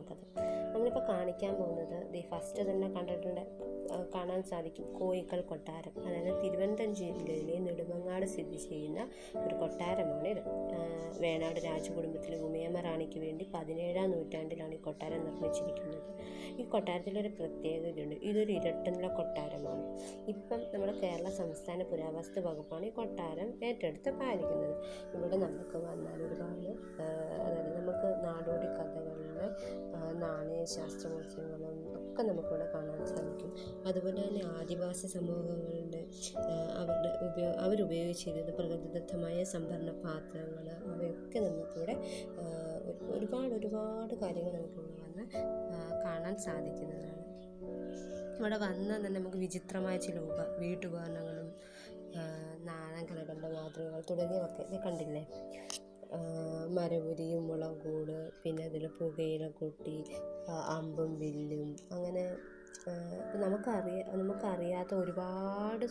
ഭാഗമാണത്. നമ്മളിപ്പോൾ കാണിക്കാൻ പോകുന്നത് ഫസ്റ്റ് തന്നെ കാണാൻ സാധിക്കും കോയിക്കൽ കൊട്ടാരം. അതായത് തിരുവനന്തപുരം ജില്ലയിലെ നെടുമങ്ങാട് സ്ഥിതി ചെയ്യുന്ന ഒരു കൊട്ടാരമാണിത്. വേണാട് രാജകുടുംബത്തിലെ ഉമയമ്മ റാണിക്ക് വേണ്ടി 17-ാം നൂറ്റാണ്ടിലാണ് ഈ കൊട്ടാരം നിർമ്മിച്ചിരിക്കുന്നത്. ഈ കൊട്ടാരത്തിലൊരു പ്രത്യേകതയുണ്ട്. ഇതൊരു ഇരട്ടനില കൊട്ടാരമാണ്. ഇപ്പം നമ്മുടെ കേരള സംസ്ഥാന പുരാവസ്തു വകുപ്പാണ് ഈ കൊട്ടാരം ഏറ്റെടുത്ത് പാലിക്കുന്നത്. ഇവിടെ നമുക്ക് വന്നാൽ ഒരുപാട് അതായത് നമുക്ക് നാടോടി കഥകളിൽ നാണയശാസ്ത്രമത്സരങ്ങളും ഒക്കെ നമുക്കിവിടെ കാണാൻ സാധിക്കും. അതുപോലെ തന്നെ ആദിവാസി സമൂഹങ്ങളുടെ അവരുപയോഗിച്ചിരുന്ന പ്രകൃതിദത്തമായ സംഭരണ പാത്രങ്ങൾ, അവയൊക്കെ നമുക്കിവിടെ ഒരുപാട് കാര്യങ്ങൾ നമുക്കിവിടെ വന്ന് കാണാൻ സാധിക്കുന്നതാണ്. ഇവിടെ വന്നാൽ തന്നെ നമുക്ക് വിചിത്രമായ ചില വീട്ടുപകരണങ്ങളും നാണയങ്ങളുടെ മാതൃകകൾ തുടങ്ങിയവയൊക്കെ കണ്ടില്ലേ. മരവുരിയും മുളകൂട്, പിന്നെ അതിൽ പുകയില കൊട്ടി, അമ്പും വില്ലും, അങ്ങനെ നമുക്കറിയാത്ത ഒരുപാട്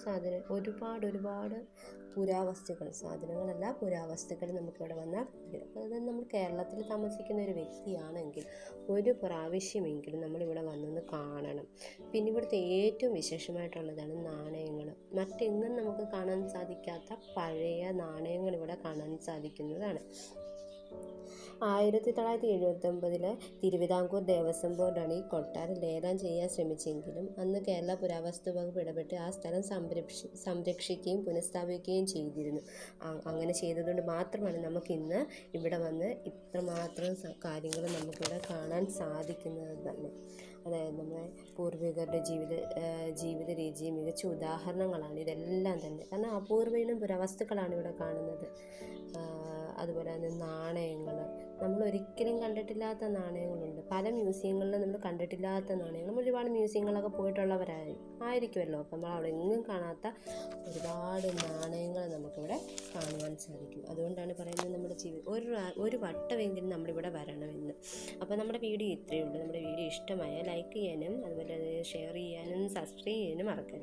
പുരാവസ്തുക്കൾ നമുക്കിവിടെ വന്നാൽ അതായത് നമ്മൾ കേരളത്തിൽ താമസിക്കുന്ന ഒരു വ്യക്തിയാണെങ്കിൽ ഒരു പ്രാവശ്യമെങ്കിലും നമ്മളിവിടെ വന്നൊന്ന് കാണണം. പിന്നെ ഇവിടുത്തെ ഏറ്റവും വിശേഷമായിട്ടുള്ളതാണ് നാണയങ്ങൾ. മറ്റെങ്ങും നമുക്ക് കാണാൻ സാധിക്കാത്ത പഴയ നാണയങ്ങൾ ഇവിടെ കാണാൻ സാധിക്കുന്നതാണ്. 1979 തിരുവിതാംകൂർ ദേവസ്വം ബോർഡാണ് ഈ കൊട്ടാരം ലേലം ചെയ്യാൻ ശ്രമിച്ചെങ്കിലും അന്ന് കേരള പുരാവസ്തു വകുപ്പ് ഇടപെട്ട് ആ സ്ഥലം സംരക്ഷിക്കുകയും പുനഃസ്ഥാപിക്കുകയും ചെയ്തിരുന്നു. അങ്ങനെ ചെയ്തതുകൊണ്ട് മാത്രമാണ് നമുക്കിന്ന് ഇവിടെ വന്ന് ഇത്രമാത്രം കാര്യങ്ങൾ നമുക്കിവിടെ കാണാൻ സാധിക്കുന്നത് തന്നെ. അതായത് നമ്മുടെ പൂർവികരുടെ ജീവിത രീതിയും മികച്ച ഉദാഹരണങ്ങളാണ് ഇതെല്ലാം തന്നെ. കാരണം അപൂർവയിലും പുരാവസ്തുക്കളാണ് ഇവിടെ കാണുന്നത്. അതുപോലെ തന്നെ നാണയങ്ങൾ, നമ്മൾ ഒരിക്കലും കണ്ടിട്ടില്ലാത്ത നാണയങ്ങളുണ്ട്. പല മ്യൂസിയങ്ങളിലും നമ്മൾ കണ്ടിട്ടില്ലാത്ത നാണയങ്ങൾ, ഒരുപാട് മ്യൂസിയങ്ങളൊക്കെ പോയിട്ടുള്ളവരായിരിക്കുമല്ലോ. അപ്പം നമ്മൾ അവിടെ എങ്ങും കാണാത്ത ഒരുപാട് നാണയങ്ങൾ നമുക്കിവിടെ കാണുവാൻ സാധിക്കും. അതുകൊണ്ടാണ് പറയുന്നത് നമ്മുടെ ഒരു വട്ടമെങ്കിലും നമ്മളിവിടെ വരണമെന്ന്. അപ്പോൾ നമ്മുടെ വീഡിയോ ഇത്രയേ ഉള്ളൂ. നമ്മുടെ വീഡിയോ ഇഷ്ടമായാൽ ലൈക്ക് ചെയ്യാനും അതുപോലെ ഷെയർ ചെയ്യാനും സബ്സ്ക്രൈബ് ചെയ്യാനും മറക്കരുത്.